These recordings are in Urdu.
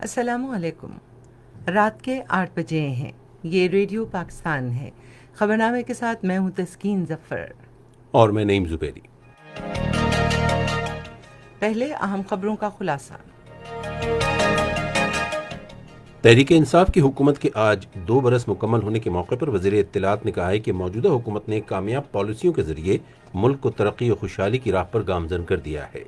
السلام علیکم۔ رات کے 8 بجے ہیں۔ یہ ریڈیو پاکستان ہے۔ خبرنامے کے ساتھ میں ہوں تسکین ظفر۔ اور میں نعیم زبیری۔ پہلے اہم خبروں کا خلاصہ۔ تحریک انصاف کی حکومت کے آج 2 برس مکمل ہونے کے موقع پر وزیر اطلاعات نے کہا ہے کہ موجودہ حکومت نے کامیاب پالیسیوں کے ذریعے ملک کو ترقی و خوشحالی کی راہ پر گامزن کر دیا ہے۔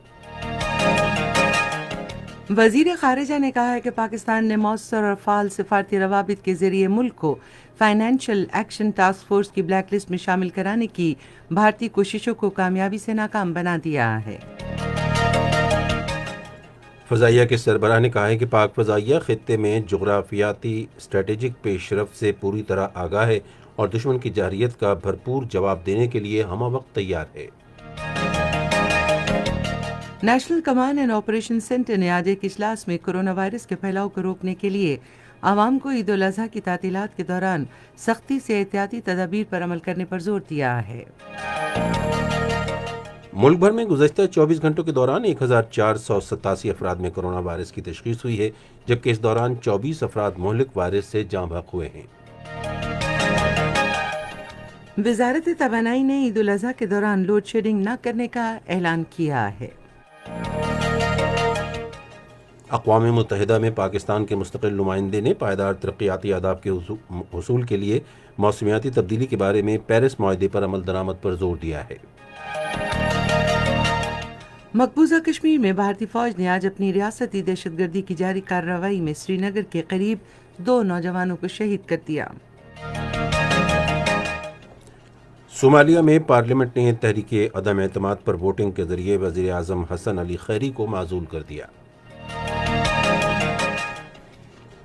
وزیر خارجہ نے کہا ہے کہ پاکستان نے مؤثر اور فعال سفارتی روابط کے ذریعے ملک کو فائنینشل ایکشن ٹاسک فورس کی بلیک لسٹ میں شامل کرانے کی بھارتی کوششوں کو کامیابی سے ناکام بنا دیا ہے۔ فضائیہ کے سربراہ نے کہا ہے کہ پاک فضائیہ خطے میں جغرافیاتی اسٹریٹجک پیش رفت سے پوری طرح آگاہ ہے اور دشمن کی جارحیت کا بھرپور جواب دینے کے لیے ہمہ وقت تیار ہے۔ National command and operation centre نے آج ایک اجلاس میں کورونا وائرس کے پھیلاؤ کو روکنے کے لیے عوام کو عید الاضحیٰ کی تعطیلات کے دوران سختی سے احتیاطی تدابیر پر عمل کرنے پر زور دیا ہے۔ ملک بھر میں گزشتہ 24 گھنٹوں کے دوران 1487 افراد میں کورونا وائرس کی تشخیص ہوئی ہے، جبکہ اس دوران 24 افراد مہلک وائرس سے جاں بحق ہوئے ہیں۔ وزارت توانائی نے عید الاضحیٰ کے دوران لوڈ شیڈنگ نہ کرنے کا اعلان کیا ہے۔ اقوام متحدہ میں پاکستان کے مستقل نمائندے نے پائیدار ترقیاتی اہداف کے حصول کے لیے موسمیاتی تبدیلی کے بارے میں پیرس معاہدے پر عمل درآمد پر زور دیا ہے۔ مقبوضہ کشمیر میں بھارتی فوج نے آج اپنی ریاستی دہشت گردی کی جاری کارروائی میں سری نگر کے قریب 2 نوجوانوں کو شہید کر دیا۔ صومالیہ میں پارلیمنٹ نے تحریک عدم اعتماد پر ووٹنگ کے ذریعے وزیر اعظم حسن علی خیری کو معزول کر دیا۔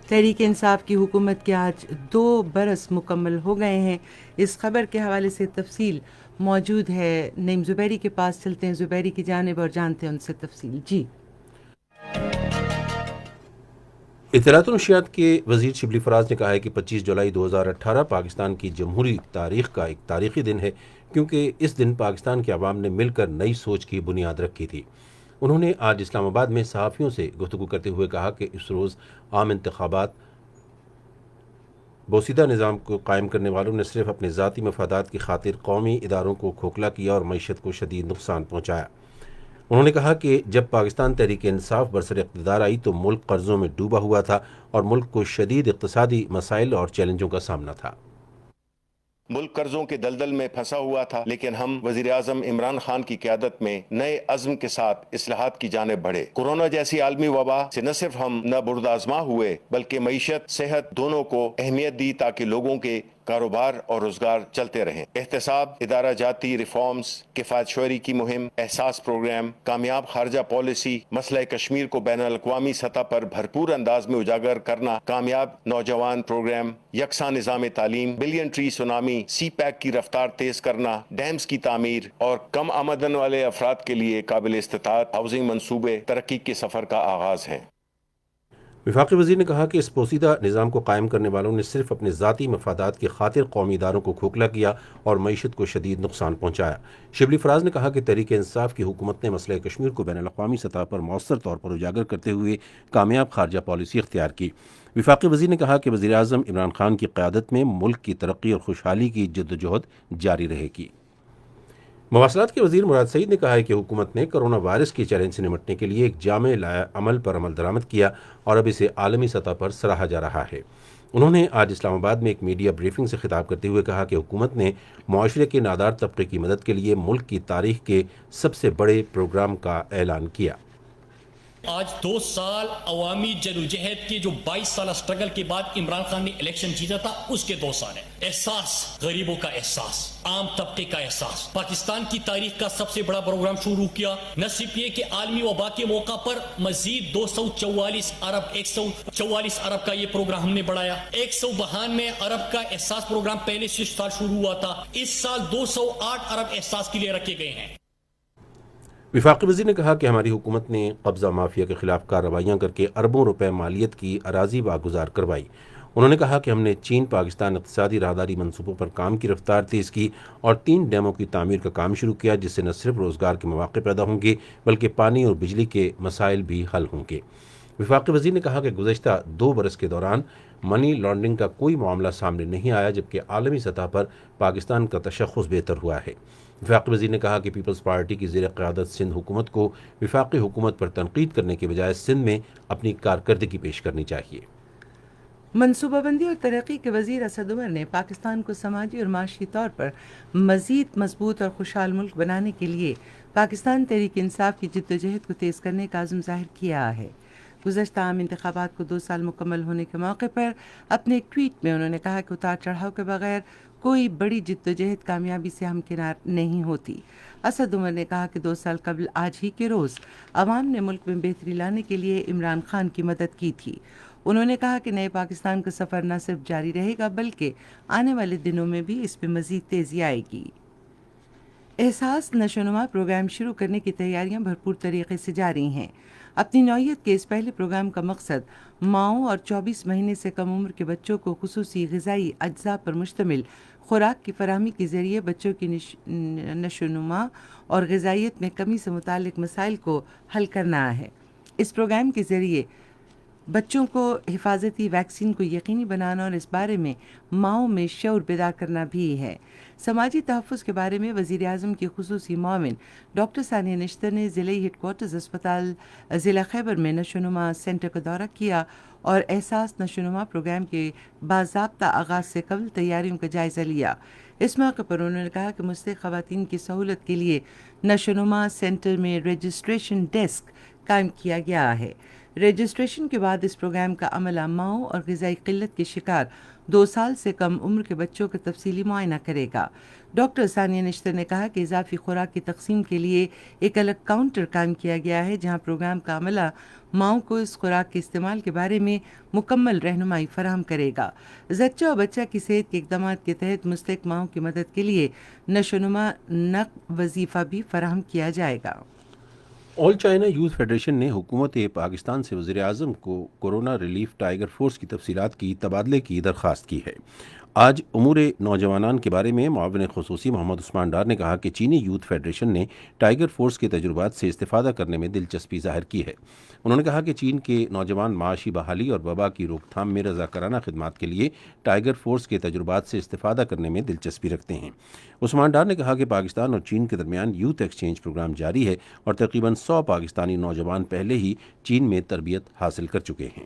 تحریک انصاف کی حکومت کے آج 2 برس مکمل ہو گئے ہیں۔ اس خبر کے حوالے سے تفصیل موجود ہے نعیم زبیری کے پاس، چلتے ہیں زبیری کی جانب اور جانتے ہیں ان سے تفصیل۔ جی اطلاعات و نشریات کے وزیر شبلی فراز نے کہا ہے کہ 25 جولائی 2018 پاکستان کی جمہوری تاریخ کا ایک تاریخی دن ہے، کیونکہ اس دن پاکستان کے عوام نے مل کر نئی سوچ کی بنیاد رکھی تھی۔ انہوں نے آج اسلام آباد میں صحافیوں سے گفتگو کرتے ہوئے کہا کہ اس روز عام انتخابات بوسیدہ نظام کو قائم کرنے والوں نے صرف اپنے ذاتی مفادات کی خاطر قومی اداروں کو کھوکھلا کیا اور معیشت کو شدید نقصان پہنچایا۔ انہوں نے کہا کہ جب پاکستان تحریک انصاف برسر اقتدار آئی تو ملک قرضوں میں ڈوبا ہوا تھا اور ملک کو شدید اقتصادی مسائل اور چیلنجوں کا سامنا تھا۔ ملک قرضوں کے دلدل میں پھنسا ہوا تھا، لیکن ہم وزیر اعظم عمران خان کی قیادت میں نئے عزم کے ساتھ اصلاحات کی جانب بڑھے۔ کورونا جیسی عالمی وبا سے نہ صرف ہم نہ بردآزما ہوئے بلکہ معیشت، صحت دونوں کو اہمیت دی تاکہ لوگوں کے کاروبار اور روزگار چلتے رہیں۔ احتساب، ادارہ جاتی ریفارمز، کفایت شعری کی مہم، احساس پروگرام، کامیاب خارجہ پالیسی، مسئلہ کشمیر کو بین الاقوامی سطح پر بھرپور انداز میں اجاگر کرنا، کامیاب نوجوان پروگرام، یکساں نظام تعلیم، بلین ٹری سونامی، سی پیک کی رفتار تیز کرنا، ڈیمز کی تعمیر اور کم آمدن والے افراد کے لیے قابل استطاعت ہاؤسنگ منصوبے ترقی کے سفر کا آغاز ہیں۔ وفاقی وزیر نے کہا کہ اس پوسیدہ نظام کو قائم کرنے والوں نے صرف اپنے ذاتی مفادات کی خاطر قومی اداروں کو کھوکھلا کیا اور معیشت کو شدید نقصان پہنچایا۔ شبلی فراز نے کہا کہ تحریک انصاف کی حکومت نے مسئلہ کشمیر کو بین الاقوامی سطح پر مؤثر طور پر اجاگر کرتے ہوئے کامیاب خارجہ پالیسی اختیار کی۔ وفاقی وزیر نے کہا کہ وزیر اعظم عمران خان کی قیادت میں ملک کی ترقی اور خوشحالی کی جدوجہد جاری رہے گی۔ مواصلات کے وزیر مراد سعید نے کہا ہے کہ حکومت نے کرونا وائرس کے چیلنج سے نمٹنے کے لیے ایک جامع عمل پر عمل درآمد کیا اور اب اسے عالمی سطح پر سراہا جا رہا ہے۔ انہوں نے آج اسلام آباد میں ایک میڈیا بریفنگ سے خطاب کرتے ہوئے کہا کہ حکومت نے معاشرے کے نادار طبقے کی مدد کے لیے ملک کی تاریخ کے سب سے بڑے پروگرام کا اعلان کیا۔ آج 2 سال عوامی جدوجہد کے جو 22 سالہ سٹرگل کے بعد عمران خان نے الیکشن جیتا تھا، اس کے 2 سال ہیں۔ احساس، غریبوں کا احساس، عام طبقے کا احساس، پاکستان کی تاریخ کا سب سے بڑا پروگرام شروع کیا۔ نہ صرف یہ کہ عالمی وبا کے موقع پر مزید 144 ارب کا یہ پروگرام ہم نے بڑھایا۔ 192 ارب کا احساس پروگرام پہلے سے سال شروع ہوا تھا، اس سال 208 ارب احساس کے لیے رکھے گئے ہیں۔ وفاقی وزیر نے کہا کہ ہماری حکومت نے قبضہ مافیا کے خلاف کارروائیاں کر کے اربوں روپے مالیت کی اراضی واگزار کروائی۔ انہوں نے کہا کہ ہم نے چین پاکستان اقتصادی راہداری منصوبوں پر کام کی رفتار تیز کی اور 3 ڈیموں کی تعمیر کا کام شروع کیا، جس سے نہ صرف روزگار کے مواقع پیدا ہوں گے بلکہ پانی اور بجلی کے مسائل بھی حل ہوں گے۔ وفاقی وزیر نے کہا کہ گزشتہ 2 برس کے دوران منی لانڈرنگ کا کوئی معاملہ سامنے نہیں آیا، جبکہ عالمی سطح پر پاکستان کا تشخص بہتر ہوا ہے۔ وفاقی وزیر نے کہا کہ پیپلز پارٹی کی زیر قیادت سندھ حکومت کو وفاقی حکومت پر تنقید کرنے کے بجائے سندھ میں اپنی کارکردگی پیش کرنی چاہیے۔ منصوبہ بندی اور ترقی کے وزیر اسد عمر نے پاکستان کو سماجی اور معاشی طور پر مزید مضبوط اور خوشحال ملک بنانے کے لیے پاکستان تحریک انصاف کی جدوجہد کو تیز کرنے کا عزم ظاہر کیا ہے۔ گزشتہ عام انتخابات کو 2 سال مکمل ہونے کے موقع پر اپنے ایک ٹویٹ میں انہوں نے کہا کہ اتار چڑھاؤ کے بغیر کوئی بڑی جدوجہد کامیابی سے ہمکنار نہیں ہوتی۔ اسد عمر نے کہا کہ 2 سال قبل آج ہی کے روز عوام نے ملک میں بہتری لانے کے لیے عمران خان کی مدد کی تھی۔ انہوں نے کہا کہ نئے پاکستان کا سفر نہ صرف جاری رہے گا بلکہ آنے والے دنوں میں بھی اس میں مزید تیزی آئے گی۔ احساس نشوونما پروگرام شروع کرنے کی تیاریاں بھرپور طریقے سے جاری ہیں۔ اپنی نوعیت کے اس پہلے پروگرام کا مقصد ماؤں اور 24 مہینے سے کم عمر کے بچوں کو خصوصی غذائی اجزاء پر مشتمل خوراک کی فراہمی کے ذریعے بچوں کی نشوونما اور غذائیت میں کمی سے متعلق مسائل کو حل کرنا ہے۔ اس پروگرام کے ذریعے بچوں کو حفاظتی ویکسین کو یقینی بنانا اور اس بارے میں ماؤں میں شعور بیدار کرنا بھی ہے۔ سماجی تحفظ کے بارے میں وزیر اعظم کی خصوصی معاون ڈاکٹر ثانیہ نشتر نے ضلعی ہیڈ کوارٹرز اسپتال ضلع خیبر میں نشوونما سینٹر کا دورہ کیا اور احساس نشوونما پروگرام کے باضابطہ آغاز سے قبل تیاریوں کا جائزہ لیا۔ اس موقع پر انہوں نے کہا کہ مستحق خواتین کی سہولت کے لیے نشوونما سینٹر میں رجسٹریشن ڈیسک قائم کیا گیا ہے۔ رجسٹریشن کے بعد اس پروگرام کا عملہ ماؤں اور غذائی قلت کے شکار 2 سال سے کم عمر کے بچوں کا تفصیلی معائنہ کرے گا۔ ڈاکٹر ثانیہ نشتر نے کہا کہ اضافی خوراک کی تقسیم کے لیے ایک الگ کاؤنٹر قائم کیا گیا ہے جہاں پروگرام کا عملہ ماؤں کو اس خوراک کے استعمال کے بارے میں مکمل رہنمائی فراہم کرے گا۔ زچہ اور بچہ کی صحت کے اقدامات کے تحت مستحق ماؤں کی مدد کے لیے نشوونما نقد وظیفہ بھی فراہم کیا جائے گا۔ آل چائنا یوتھ فیڈریشن نے حکومت پاکستان سے وزیر اعظم کو کورونا ریلیف ٹائیگر فورس کی تفصیلات کی تبادلے کی درخواست کی ہے۔ آج امور نوجوانان کے بارے میں معاون خصوصی محمد عثمان ڈار نے کہا کہ چینی یوتھ فیڈریشن نے ٹائیگر فورس کے تجربات سے استفادہ کرنے میں دلچسپی ظاہر کی ہے۔ انہوں نے کہا کہ چین کے نوجوان معاشی بحالی اور وبا کی روک تھام میں رضاکارانہ خدمات کے لیے ٹائیگر فورس کے تجربات سے استفادہ کرنے میں دلچسپی رکھتے ہیں۔ عثمان ڈار نے کہا کہ پاکستان اور چین کے درمیان یوتھ ایکسچینج پروگرام جاری ہے اور تقریباً 100 پاکستانی نوجوان پہلے ہی چین میں تربیت حاصل کر چکے ہیں۔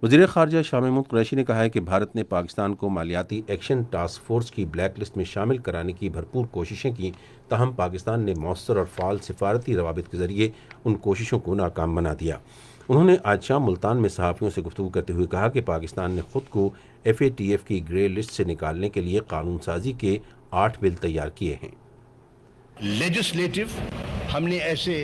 وزیر خارجہ شاہ محمود قریشی نے کہا ہے کہ بھارت نے پاکستان کو مالیاتی ایکشن ٹاسک فورس کی بلیک لسٹ میں شامل کرانے کی بھرپور کوششیں کی، تاہم پاکستان نے مؤثر اور فعال سفارتی روابط کے ذریعے ان کوششوں کو ناکام بنا دیا۔ انہوں نے آج شام ملتان میں صحافیوں سے گفتگو کرتے ہوئے کہا کہ پاکستان نے خود کو FATF کی گرے لسٹ سے نکالنے کے لیے قانون سازی کے 8 بل تیار کیے ہیں۔ لیجسلیٹو ہم نے ایسے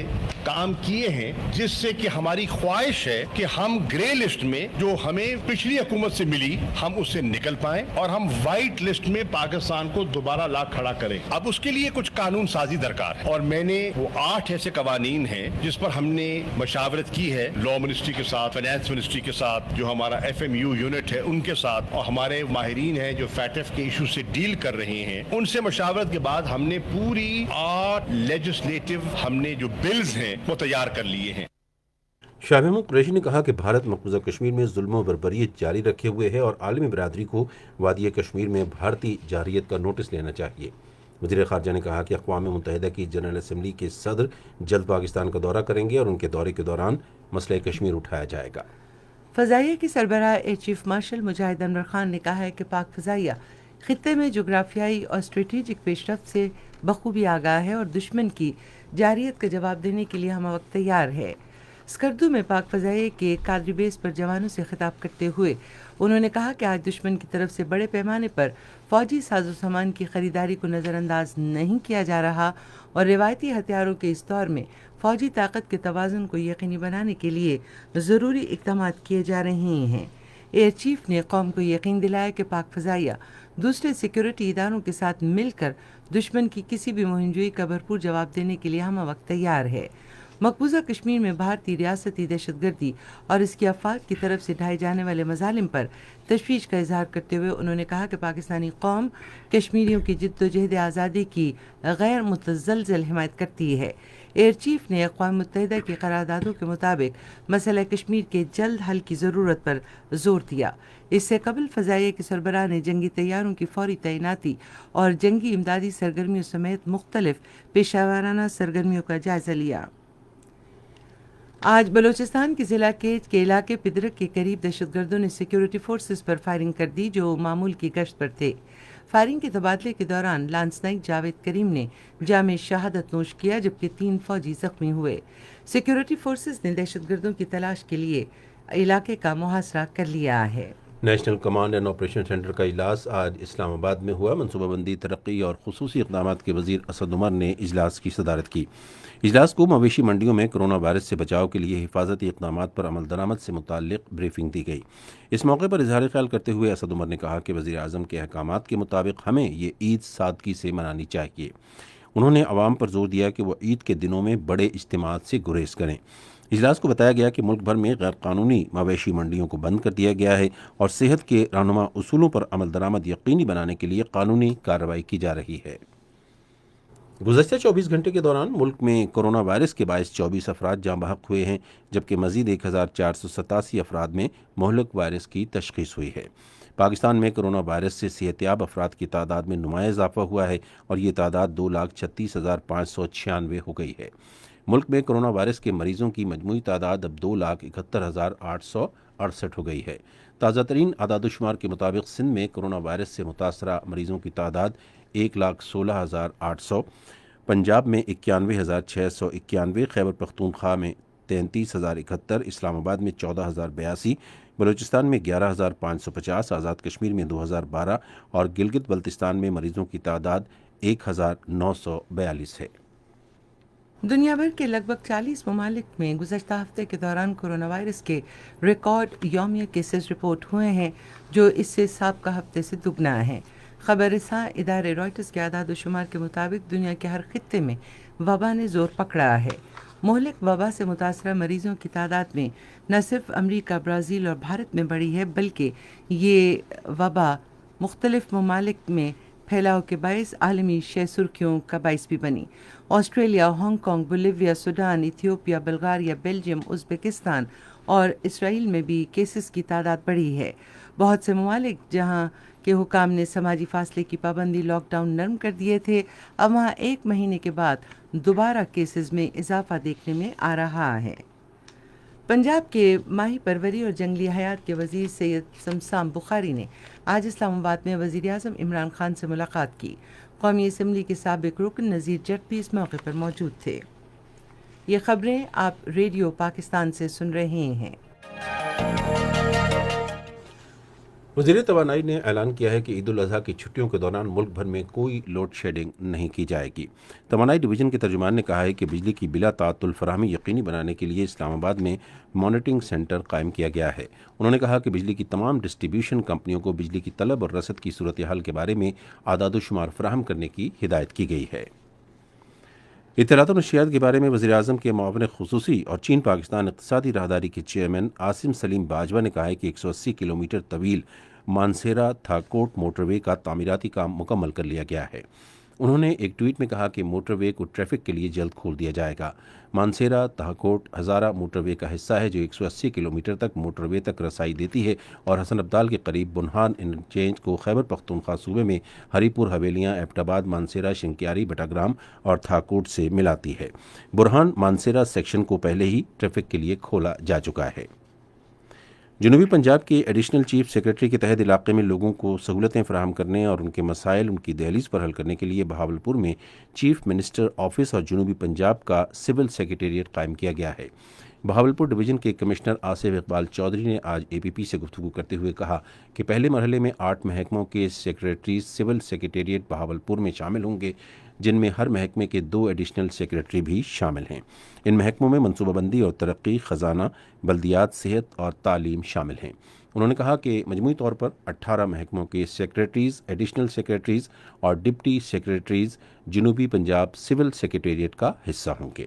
کام کیے ہیں جس سے کہ ہماری خواہش ہے کہ ہم گرے لسٹ میں جو ہمیں پچھلی حکومت سے ملی ہم اس سے نکل پائیں اور ہم وائٹ لسٹ میں پاکستان کو دوبارہ لا کھڑا کریں۔ اب اس کے لیے کچھ قانون سازی درکار ہے اور میں نے وہ 8 ایسے قوانین ہیں جس پر ہم نے مشاورت کی ہے لا منسٹری کے ساتھ، فائنانس منسٹری کے ساتھ، جو ہمارا FMU یونٹ ہے ان کے ساتھ، اور ہمارے ماہرین ہیں جو FATF کے ایشو سے ڈیل کر رہے ہیں، ان سے مشاورت کے بعد ہم نے پوری 8 لیجسلیٹو ہم نے جو بلز ہیں وہ تیار کر لیے ہیں۔ شاہ محمود قریشی نے کہا کہ بھارت مقبوضہ کشمیر میں ظلم و بربریت جاری رکھے ہوئے ہے اور عالمی برادری کو وادی کشمیر میں بھارتی جارحیت کا نوٹس لینا چاہیے۔ وزیر خارجہ نے کہا کہ اقوام متحدہ کی جنرل اسمبلی کے صدر جلد پاکستان کا دورہ کریں گے اور ان کے دورے کے دوران مسئلہ کشمیر اٹھایا جائے گا۔ فضائیہ کی سربراہ ایئر چیف مارشل مجاہد انور خان نے کہا ہے کہ پاک فضائیہ خطے میں جغرافیائی اور اسٹریٹجک پیش رفت سے بخوبی آگاہ ہے اور دشمن کی جارحیت کا جواب دینے کے لیے ہم وقت تیار ہے۔ اسکردو میں پاک فضائیہ کے کادری بیس پر جوانوں سے خطاب کرتے ہوئے انہوں نے کہا کہ آج دشمن کی طرف سے بڑے پیمانے پر فوجی ساز و سامان کی خریداری کو نظر انداز نہیں کیا جا رہا اور روایتی ہتھیاروں کے اس دور میں فوجی طاقت کے توازن کو یقینی بنانے کے لیے ضروری اقدامات کیے جا رہے ہیں۔ ایئر چیف نے قوم کو یقین دلایا کہ پاک فضائیہ دوسرے سیکیورٹی اداروں کے ساتھ مل کر دشمن کی کسی بھی مہم جوئی کا بھرپور جواب دینے کے لیے ہم وقت تیار ہے۔ مقبوضہ کشمیر میں بھارتی ریاستی دہشت گردی اور اس کی افواج کی طرف سے ڈھائے جانے والے مظالم پر تشویش کا اظہار کرتے ہوئے انہوں نے کہا کہ پاکستانی قوم کشمیریوں کی جد و جہد آزادی کی غیر متزلزل حمایت کرتی ہے۔ ایئر چیف نے اقوام متحدہ کی قراردادوں کے مطابق مسئلہ کشمیر کے جلد حل کی ضرورت پر زور دیا۔ اس سے قبل فضائیہ کے سربراہ نے جنگی طیاروں کی فوری تعیناتی اور جنگی امدادی سرگرمیوں سمیت مختلف پیشہ ورانہ سرگرمیوں کا جائزہ لیا۔ آج بلوچستان کے ضلع کیچ کے علاقے پدرک کے قریب دہشت گردوں نے سیکیورٹی فورسز پر فائرنگ کر دی جو معمول کی گشت پر تھے۔ فائرنگ کے تبادلے کے دوران لانس نائک جاوید کریم نے جام شہادت نوش کیا جبکہ 3 فوجی زخمی ہوئے۔ سیکیورٹی فورسز نے دہشت گردوں کی تلاش کے لیے علاقے کا محاصرہ کر لیا ہے۔ National command and operation centre کا اجلاس آج اسلام آباد میں ہوا۔ منصوبہ بندی، ترقی اور خصوصی اقدامات کے وزیر اسد عمر نے اجلاس کی صدارت کی۔ اجلاس کو مویشی منڈیوں میں کرونا وائرس سے بچاؤ کے لیے حفاظتی اقدامات پر عمل درآمد سے متعلق بریفنگ دی گئی۔ اس موقع پر اظہار خیال کرتے ہوئے اسد عمر نے کہا کہ وزیر اعظم کے احکامات کے مطابق ہمیں یہ عید سادگی سے منانی چاہیے۔ انہوں نے عوام پر زور دیا کہ وہ عید کے دنوں میں بڑے اجتماعات سے گریز کریں۔ اجلاس کو بتایا گیا کہ ملک بھر میں غیر قانونی مویشی منڈیوں کو بند کر دیا گیا ہے اور صحت کے رہنما اصولوں پر عمل درآمد یقینی بنانے کے لیے قانونی کارروائی کی جا رہی ہے۔ گزشتہ 24 گھنٹے کے دوران ملک میں کرونا وائرس کے باعث 24 افراد جاں بحق ہوئے ہیں جبکہ مزید 1487 افراد میں مہلک وائرس کی تشخیص ہوئی ہے۔ پاکستان میں کرونا وائرس سے صحت یاب افراد کی تعداد میں نمایاں اضافہ ہوا ہے اور یہ تعداد 2,36,596 ہو گئی ہے۔ ملک میں کرونا وائرس کے مریضوں کی مجموعی تعداد اب 2,71,868 ہو گئی ہے۔ تازہ ترین اعداد و شمار کے مطابق سندھ میں کرونا وائرس سے متاثرہ مریضوں کی تعداد 1,16,800، پنجاب میں 91,691، خیبر پختونخوا میں 33,071، اسلام آباد میں 14,082، بلوچستان میں 11,550، آزاد کشمیر میں 2,012 اور گلگت بلتستان میں مریضوں کی تعداد 1,942 ہے۔ دنیا بھر کے لگ بھگ 40 ممالک میں گزشتہ ہفتے کے دوران کرونا وائرس کے ریکارڈ یومیہ کیسز رپورٹ ہوئے ہیں جو اس سے سابقہ ہفتے سے دگنا ہے۔ خبر رساں ادارے رائٹرز کے اعداد و شمار کے مطابق دنیا کے ہر خطے میں وبا نے زور پکڑا ہے۔ مہلک وبا سے متاثرہ مریضوں کی تعداد میں نہ صرف امریکہ، برازیل اور بھارت میں بڑھی ہے بلکہ یہ وبا مختلف ممالک میں پھیلاؤ کے باعث عالمی شہ سرخیوں کا باعث بھی بنی۔ Australia, Hong Kong, Bolivia, Sudan, Ethiopia, Bulgaria, Belgium, Uzbekistan اور اسرائیل میں بھی کیسز کی تعداد بڑھی ہے۔ بہت سے ممالک جہاں کے حکام نے سماجی فاصلے کی پابندی، لاک ڈاؤن نرم کر دیے تھے، اب وہاں 1 مہینے کے بعد دوبارہ کیسز میں اضافہ دیکھنے میں آ رہا ہے۔ پنجاب کے ماہی پروری اور جنگلی حیات کے وزیر سید سمسام بخاری نے آج اسلام آباد میں وزیر اعظم عمران خان سے ملاقات کی۔ قومی اسمبلی کے سابق رکن نذیر جٹ بھی اس موقع پر موجود تھے۔ یہ خبریں آپ ریڈیو پاکستان سے سن رہے ہیں۔ وزیر توانائی نے اعلان کیا ہے کہ عید الاضحیٰ کی چھٹیوں کے دوران ملک بھر میں کوئی لوڈ شیڈنگ نہیں کی جائے گی۔ توانائی ڈویژن کے ترجمان نے کہا ہے کہ بجلی کی بلا تعطل فراہمی یقینی بنانے کے لیے اسلام آباد میں مانیٹرنگ سینٹر قائم کیا گیا ہے۔ انہوں نے کہا کہ بجلی کی تمام ڈسٹریبیوشن کمپنیوں کو بجلی کی طلب اور رسد کی صورتحال کے بارے میں اعداد و شمار فراہم کرنے کی ہدایت کی گئی ہے۔ اطلاعات و نشریات کے بارے میں وزیر اعظم کے معاون خصوصی اور چین پاکستان اقتصادی راہداری کے چیئرمین عاصم سلیم باجوہ نے کہا ہے کہ 180 کلومیٹر طویل مانسیرا تھاکوٹ موٹر وے کا تعمیراتی کام مکمل کر لیا گیا ہے۔ انہوں نے ایک ٹویٹ میں کہا کہ موٹر وے کو ٹریفک کے لیے جلد کھول دیا جائے گا۔ مانسیرا تہاکوٹ ہزارہ موٹر وے کا حصہ ہے جو 180 کلومیٹر تک موٹر وے تک رسائی دیتی ہے اور حسن ابدال کے قریب بنہان انٹرچینج کو خیبر پختونخوا صوبے میں ہری پور حویلیاں، ایبٹ آباد، مانسیرا، شنکیاری، بٹاگرام اور تھاکوٹ سے ملاتی ہے۔ برہان مانسیرا سیکشن کو پہلے ہی ٹریفک کے لیے کھولا جا چکا ہے۔ جنوبی پنجاب کے ایڈیشنل چیف سیکریٹری کے تحت علاقے میں لوگوں کو سہولتیں فراہم کرنے اور ان کے مسائل ان کی دہلیز پر حل کرنے کے لیے بہاولپور میں چیف منسٹر آفس اور جنوبی پنجاب کا سول سیکریٹریٹ قائم کیا گیا ہے۔ بہاولپور ڈویژن کے کمشنر آصف اقبال چودھری نے آج اے پی پی سے گفتگو کرتے ہوئے کہا کہ پہلے مرحلے میں 8 محکموں کے سیکریٹریز سول سیکریٹریٹ بہاولپور میں شامل ہوں گے، جن میں ہر محکمے کے 2 ایڈیشنل سیکریٹری بھی شامل ہیں۔ ان محکموں میں منصوبہ بندی اور ترقی، خزانہ، بلدیات، صحت اور تعلیم شامل ہیں۔ انہوں نے کہا کہ مجموعی طور پر 18 محکموں کے سیکریٹریز، ایڈیشنل سیکریٹریز اور ڈپٹی سیکریٹریز جنوبی پنجاب سول سیکریٹریٹ کا حصہ ہوں گے۔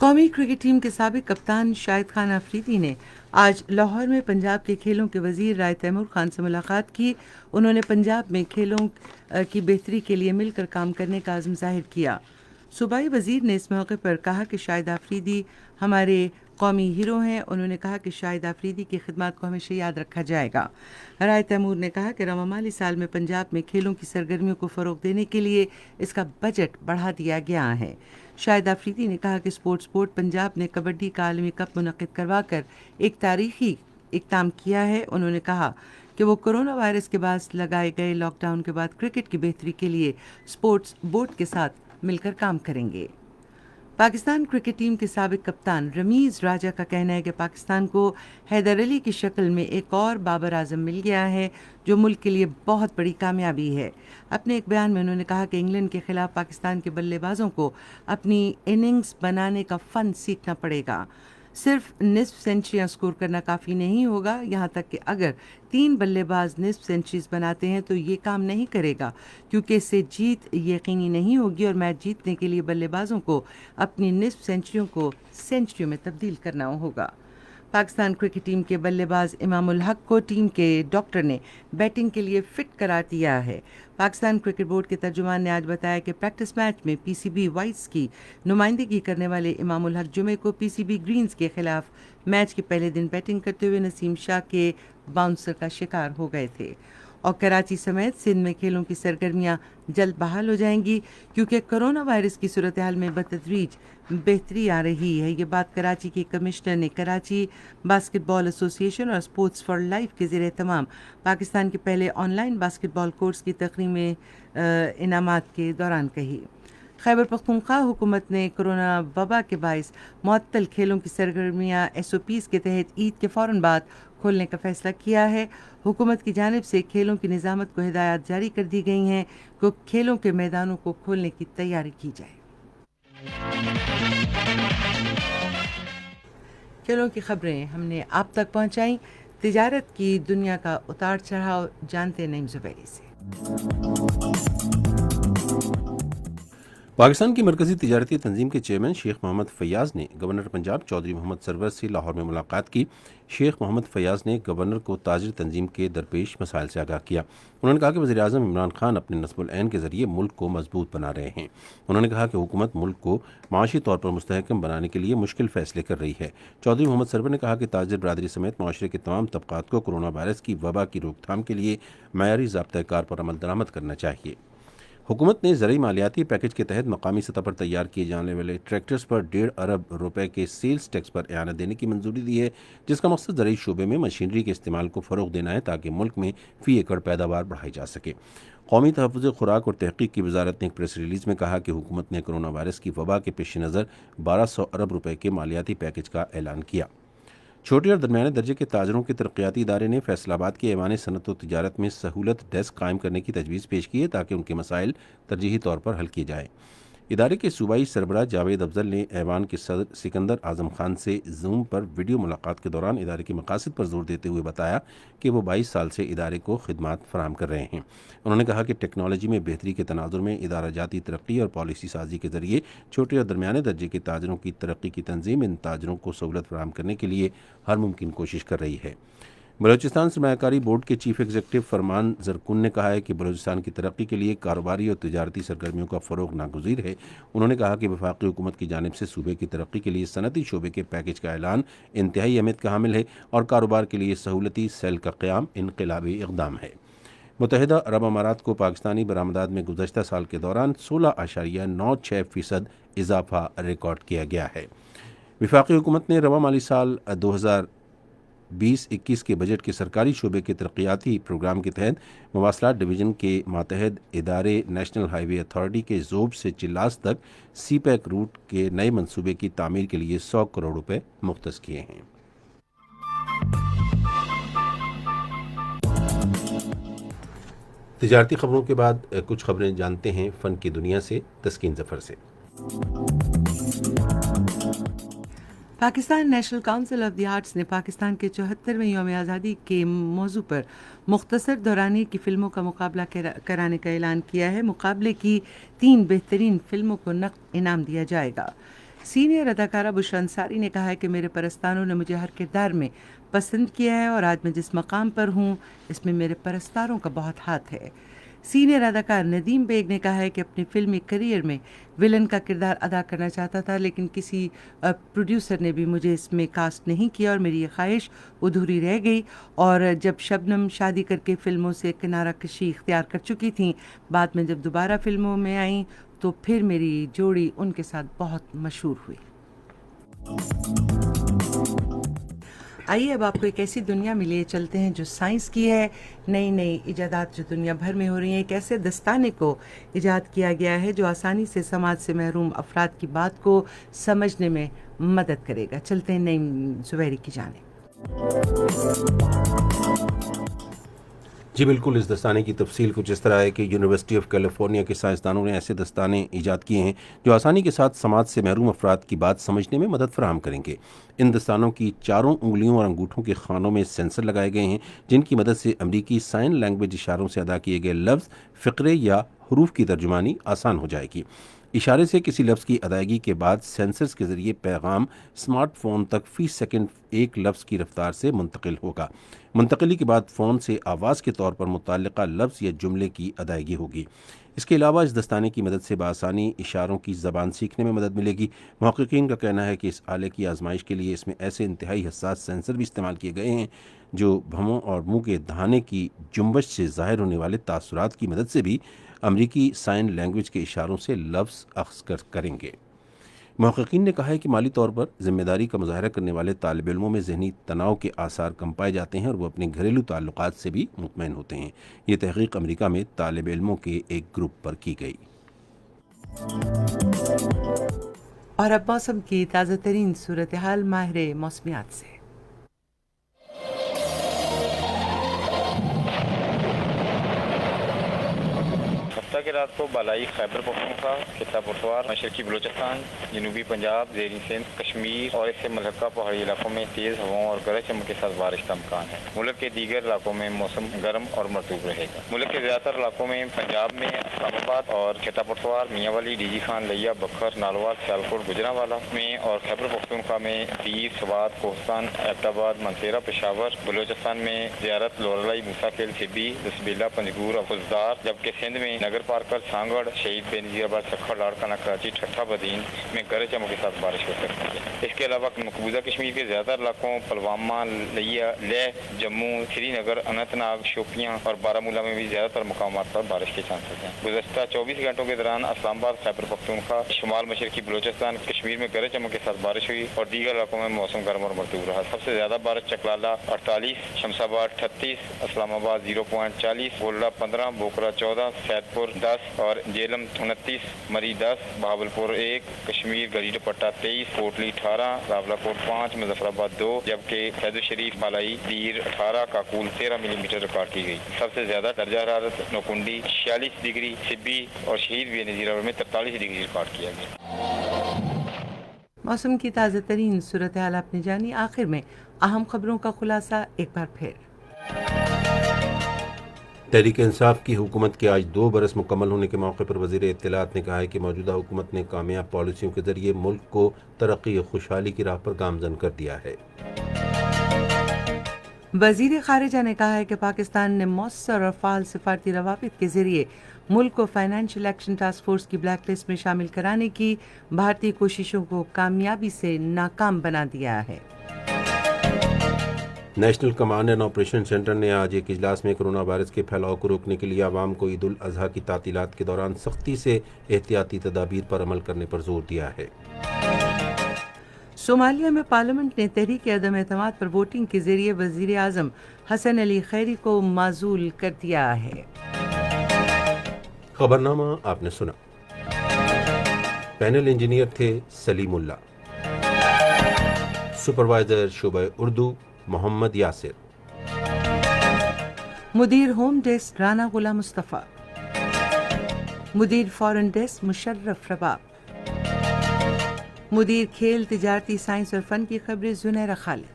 قومی کرکٹ ٹیم کے سابق کپتان شاہد خان آفریدی نے آج لاہور میں پنجاب کے کھیلوں کے وزیر رائے تیمور خان سے ملاقات کی. انہوں نے پنجاب میں کھیلوں کی بہتری کے لیے مل کر کام کرنے کا عزم ظاہر کیا. صوبائی وزیر نے اس موقع پر کہا کہ شاہد آفریدی ہمارے قومی ہیرو ہیں. انہوں نے کہا کہ شاہد آفریدی کی خدمات کو ہمیشہ یاد رکھا جائے گا. رائے تیمور نے کہا کہ رواں مالی سال میں پنجاب میں کھیلوں کی سرگرمیوں کو فروغ دینے کے لیے اس کا بجٹ بڑھا دیا گیا ہے. شاہد آفریدی نے کہا کہ اسپورٹس بورڈ پنجاب نے کبڈی کا عالمی کپ منعقد کروا کر ایک تاریخی اقدام کیا ہے. انہوں نے کہا کہ وہ کرونا وائرس کے باعث لگائے گئے لاک ڈاؤن کے بعد کرکٹ کی بہتری کے لیے اسپورٹس بورڈ کے ساتھ مل کر کام کریں گے. پاکستان کرکٹ ٹیم کے سابق کپتان رمیز راجہ کا کہنا ہے کہ پاکستان کو حیدر علی کی شکل میں ایک اور بابر اعظم مل گیا ہے جو ملک کے لیے بہت بڑی کامیابی ہے. اپنے ایک بیان میں انہوں نے کہا کہ انگلینڈ کے خلاف پاکستان کے بلے بازوں کو اپنی اننگز بنانے کا فن سیکھنا پڑے گا. صرف نصف سینچریاں سکور کرنا کافی نہیں ہوگا، یہاں تک کہ اگر 3 بلے باز نصف سینچریز بناتے ہیں تو یہ کام نہیں کرے گا کیونکہ اس سے جیت یقینی نہیں ہوگی اور میچ جیتنے کے لیے بلے بازوں کو اپنی نصف سینچریوں کو سینچریوں میں تبدیل کرنا ہوگا. پاکستان کرکٹ ٹیم کے بلے باز امام الحق کو ٹیم کے ڈاکٹر نے بیٹنگ کے لیے فٹ قرار دیا ہے. پاکستان کرکٹ بورڈ کے ترجمان نے آج بتایا کہ پریکٹس میچ میں پی سی بی وائٹس کی نمائندگی کرنے والے امام الحق جمعے کو پی سی بی گرینز کے خلاف میچ کے پہلے دن بیٹنگ کرتے ہوئے نسیم شاہ کے باؤنسر کا شکار ہو گئے تھے. اور کراچی سمیت سندھ میں کھیلوں کی سرگرمیاں جلد بحال ہو جائیں گی کیونکہ کرونا وائرس کی صورتحال میں بتدریج بہتری آ رہی ہے. یہ بات کراچی کے کمشنر نے کراچی باسکٹ بال ایسوسی ایشن اور اسپورٹس فار لائف کے زیر اہتمام پاکستان کے پہلے on line basket ball course کی تقریب میں انعامات کے دوران کہی. خیبر پختونخوا حکومت نے کرونا وبا کے باعث معطل کھیلوں کی سرگرمیاں ایس او پیز کے تحت عید کے فوراً بعد کھولنے کا فیصلہ کیا ہے. حکومت کی جانب سے کھیلوں کی نظامت کو ہدایات جاری کر دی گئی ہیں کہ کھیلوں کے میدانوں کو کھولنے کی تیاری کی جائے. کھیلوں کی خبریں ہم نے آپ تک پہنچائیں. تجارت کی دنیا کا اتار چڑھاؤ جانتے نعیم زبیری سے. پاکستان کی مرکزی تجارتی تنظیم کے چیئرمین شیخ محمد فیاض نے گورنر پنجاب چودھری محمد سرور سے لاہور میں ملاقات کی. شیخ محمد فیاض نے گورنر کو تاجر تنظیم کے درپیش مسائل سے آگاہ کیا. انہوں نے کہا کہ وزیر اعظم عمران خان اپنے نصب العین کے ذریعے ملک کو مضبوط بنا رہے ہیں. انہوں نے کہا کہ حکومت ملک کو معاشی طور پر مستحکم بنانے کے لیے مشکل فیصلے کر رہی ہے. چودھری محمد سرور نے کہا کہ تاجر برادری سمیت معاشرے کے تمام طبقات کو کرونا وائرس کی وبا کی روک تھام کے لیے معیاری ضابطۂ کار پر عمل درآمد کرنا چاہیے. حکومت نے زرعی مالیاتی پیکج کے تحت مقامی سطح پر تیار کیے جانے والے ٹریکٹرز پر 1.5 ارب روپے کے سیلز ٹیکس پر اعانت دینے کی منظوری دی ہے، جس کا مقصد زرعی شعبے میں مشینری کے استعمال کو فروغ دینا ہے تاکہ ملک میں فی ایکڑ پیداوار بڑھائی جا سکے. قومی تحفظ خوراک اور تحقیق کی وزارت نے ایک پریس ریلیز میں کہا کہ حکومت نے کرونا وائرس کی وبا کے پیش نظر 1200 ارب روپے کے مالیاتی پیکج کا اعلان کیا. چھوٹے اور درمیانے درجے کے تاجروں کے ترقیاتی ادارے نے فیصل آباد کے ایوان صنعت و تجارت میں سہولت ڈیسک قائم کرنے کی تجویز پیش کی ہے تاکہ ان کے مسائل ترجیحی طور پر حل کیے جائیں. ادارے کے صوبائی سربراہ جاوید افضل نے ایوان کے صدر سکندر اعظم خان سے زوم پر ویڈیو ملاقات کے دوران ادارے کے مقاصد پر زور دیتے ہوئے بتایا کہ وہ 22 سال سے ادارے کو خدمات فراہم کر رہے ہیں. انہوں نے کہا کہ ٹیکنالوجی میں بہتری کے تناظر میں ادارہ جاتی ترقی اور پالیسی سازی کے ذریعے چھوٹے اور درمیانے درجے کے تاجروں کی ترقی کی تنظیم ان تاجروں کو سہولت فراہم کرنے کے لیے ہر ممکن کوشش کر رہی ہے. بلوچستان سرمایہ کاری بورڈ کے چیف ایگزیکٹو فرمان زرکن نے کہا ہے کہ بلوچستان کی ترقی کے لیے کاروباری اور تجارتی سرگرمیوں کا فروغ ناگزیر ہے. انہوں نے کہا کہ وفاقی حکومت کی جانب سے صوبے کی ترقی کے لیے صنعتی شعبے کے پیکج کا اعلان انتہائی اہمیت کا حامل ہے اور کاروبار کے لیے سہولتی سیل کا قیام انقلابی اقدام ہے. متحدہ عرب امارات کو پاکستانی برآمدات میں گزشتہ سال کے دوران 16.96% اضافہ ریکارڈ کیا گیا ہے. وفاقی حکومت نے رواں مالی سال 2020-21 کے بجٹ کے سرکاری شعبے کے ترقیاتی پروگرام کے تحت مواصلات ڈویژن کے ماتحت ادارے نیشنل ہائی وے اتھارٹی کے ذوب سے چلاس تک سی پیک روٹ کے نئے منصوبے کی تعمیر کے لیے 100 کروڑ روپے مختص کیے ہیں. تجارتی خبروں کے بعد کچھ خبریں جانتے ہیں فن کی دنیا سے تسکین ظفر سے. Pakistan national council of the arts نے پاکستان کے 74ویں یوم آزادی کے موضوع پر مختصر دورانی کی فلموں کا مقابلہ کرانے کا اعلان کیا ہے. مقابلے کی 3 بہترین فلموں کو نقد انعام دیا جائے گا. سینئر اداکارہ بشرا انصاری نے کہا ہے کہ میرے پرستاروں نے مجھے ہر کردار میں پسند کیا ہے اور آج میں جس مقام پر ہوں اس میں میرے پرستاروں کا بہت ہاتھ ہے۔ سینئر اداکار ندیم بیگ نے کہا ہے کہ اپنی فلمی کریئر میں ولن کا کردار ادا کرنا چاہتا تھا، لیکن کسی پروڈیوسر نے بھی مجھے اس میں کاسٹ نہیں کیا اور میری یہ خواہش ادھوری رہ گئی، اور جب شبنم شادی کر کے فلموں سے کنارہ کشی اختیار کر چکی تھیں، بعد میں جب دوبارہ فلموں میں آئیں تو پھر میری جوڑی ان کے ساتھ بہت مشہور ہوئی۔ آئیے اب آپ کو ایک ایسی دنیا میں لیے چلتے ہیں جو سائنس کی ہے۔ نئی نئی ایجادات جو دنیا بھر میں ہو رہی ہیں، ایک ایسے دستانے کو ایجاد کیا گیا ہے جو آسانی سے سماج سے محروم افراد کی بات کو سمجھنے میں مدد کرے گا۔ چلتے ہیں نعیم زبیری کی جانب۔ جی بالکل، اس دستانے کی تفصیل کچھ اس طرح ہے کہ یونیورسٹی آف کیلیفورنیا کے سائنسدانوں نے ایسے دستانے ایجاد کیے ہیں جو آسانی کے ساتھ سماج سے محروم افراد کی بات سمجھنے میں مدد فراہم کریں گے۔ ان دستانوں کی چاروں انگلیوں اور انگوٹھوں کے خانوں میں سینسر لگائے گئے ہیں جن کی مدد سے امریکی سائن لینگویج اشاروں سے ادا کیے گئے لفظ، فقرے یا حروف کی ترجمانی آسان ہو جائے گی۔ اشارے سے کسی لفظ کی ادائیگی کے بعد سینسرز کے ذریعے پیغام اسمارٹ فون تک فی سیکنڈ ایک لفظ کی رفتار سے منتقل ہوگا۔ منتقلی کے بعد فون سے آواز کے طور پر متعلقہ لفظ یا جملے کی ادائیگی ہوگی۔ اس کے علاوہ اس دستانے کی مدد سے بآسانی اشاروں کی زبان سیکھنے میں مدد ملے گی۔ محققین کا کہنا ہے کہ اس آلے کی آزمائش کے لیے اس میں ایسے انتہائی حساس سینسر بھی استعمال کیے گئے ہیں جو بھووں اور منہ کے دہانے کی جنبش سے ظاہر ہونے والے تاثرات کی مدد سے بھی امریکی سائن لینگویج کے اشاروں سے لفظ اخذ کریں گے۔ محققین نے کہا ہے کہ مالی طور پر ذمہ داری کا مظاہرہ کرنے والے طالب علموں میں ذہنی تناؤ کے آثار کم پائے جاتے ہیں اور وہ اپنے گھریلو تعلقات سے بھی مطمئن ہوتے ہیں۔ یہ تحقیق امریکہ میں طالب علموں کے ایک گروپ پر کی گئی۔ اور اب موسم کی تازہ ترین صورتحال ماہر موسمیات سے۔ کی رات کو بالائی خیبر پختونخوا، خطہ پشتوار، مشرقی بلوچستان، جنوبی پنجاب، زیریں سندھ، کشمیر اور اس سے ملحقہ پہاڑی علاقوں میں تیز ہوائوں اور گرج چمک کے ساتھ بارش کا امکان ہے۔ ملک کے دیگر علاقوں میں موسم گرم اور مرطوب رہے گا۔ ملک کے زیادہ تر علاقوں میں پنجاب میں اسلام آباد اور خطہ پشتوار، میاں والی، ڈی جی خان، لیا، بکھر، نالوال، سیالکوٹ، گجرانوالہ میں اور خیبر پختونخوا میں پیر، سوات، کوہستان، ایبٹ آباد، منصیرہ، پشاور، بلوچستان میں زیارت، لورالائی، موسیٰ کھیل، سبی، دسبیلا، پنجگور، افزدار، جبکہ سندھ میں نگر پارکر، سانگڑ، شہید بے نظیر آباد، سکھڑ، لاڑکانہ، کراچی، ٹھٹھہ، بدین میں گرج چمک کے ساتھ بارش ہو سکتی ہے۔ اس کے علاوہ مقبوضہ کشمیر کے زیادہ تر علاقوں، پلوامہ، لیہ، جموں، سری نگر، اننت ناگ، شوپیاں اور بارامولہ میں بھی زیادہ تر مقامات پر بارش کے چانسز ہیں۔ گزشتہ 24 گھنٹوں کے دوران اسلام آباد، خیبر پختونخوا، شمال مشرقی بلوچستان، کشمیر میں گرج چمک کے ساتھ بارش ہوئی اور دیگر علاقوں میں موسم گرم اور مرطوب رہا۔ سب سے زیادہ بارش چکلالہ 48، شمس آباد 38، اسلام آباد 0.40، گولڈا 15، بوکرا 14، سید پور 10 اور جیلم 29، مری 10، بہاولپور 1، کشمیر گری ڈپٹہ 23، کوٹلی 18، راولا کوٹ 5، مظفر آباد 2، جبکہ سید الشریف، بالائی، دیر 18، کاکول 13 ملی میٹر ریکارڈ کی گئی۔ سب سے زیادہ درجہ حرارت نوکنڈی 46 ڈگری، سبی اور شہید بے نظیر آباد میں 43 ڈگری ریکارڈ کیا گیا۔ موسم کی تازہ ترین صورتحال آپ نے جانی۔ آخر میں اہم خبروں کا خلاصہ ایک بار پھر۔ تحریک انصاف کی حکومت کے آج 2 برس مکمل ہونے کے موقع پر وزیر اطلاعات نے کہا ہے کہ موجودہ حکومت نے کامیاب پالیسیوں کے ذریعے ملک کو ترقی و خوشحالی کی راہ پر گامزن کر دیا ہے۔ وزیر خارجہ نے کہا ہے کہ پاکستان نے مؤثر اور فعال سفارتی روابط کے ذریعے ملک کو فائنینشیل ایکشن ٹاسک فورس کی بلیک لسٹ میں شامل کرانے کی بھارتی کوششوں کو کامیابی سے ناکام بنا دیا ہے۔ National command and operation centre نے آج ایک اجلاس میں کرونا وائرس کے پھیلاؤ کو روکنے کے لیے عوام کو عید الاضحیٰ کی تعطیلات کے دوران سختی سے احتیاطی تدابیر پر عمل کرنے پر زور دیا ہے۔ صومالیہ میں پارلیمنٹ نے تحریک عدم اعتماد پر ووٹنگ کے ذریعے وزیر اعظم حسن علی خیری کو معزول کر دیا ہے۔ خبرنامہ آپ نے سنا۔ پینل انجینئر تھے سلیم اللہ، سپروائزر شعبہ اردو محمد Yasir, مدیر home desk Rana Ghulam Mustafa, مدیر foreign desk Musharraf رباب، مدیر کھیل تجارتی سائنس اور فن کی خبریں زنیرہ خالد،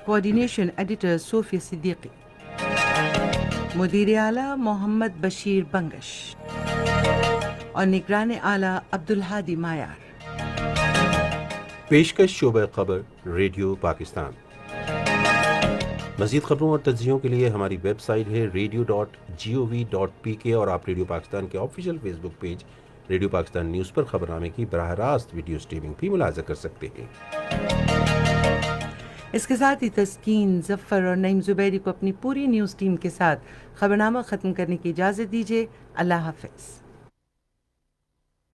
کوآرڈینیشن ایڈیٹر صوفیہ صدیقی، مدیر اعلیٰ محمد بشیر بنگش اور نگران اعلیٰ عبدالہادی مایار۔ پیشکش شعبہ خبر ریڈیو پاکستان۔ مزید خبروں اور تجزیوں کے لیے ہماری ویب سائٹ ہے radio.gov.pk اور آپ ریڈیو پاکستان کے آفیشیل فیس بک پیج ریڈیو پاکستان نیوز پر خبر نامے کی براہ راست ویڈیو سٹریمنگ بھی ملاحظہ کر سکتے ہیں۔ اس کے ساتھ ہی تسکین ظفر اور نعیم زبیری کو اپنی پوری نیوز ٹیم کے ساتھ خبرنامہ ختم کرنے کی اجازت دیجیے۔ اللہ حافظ۔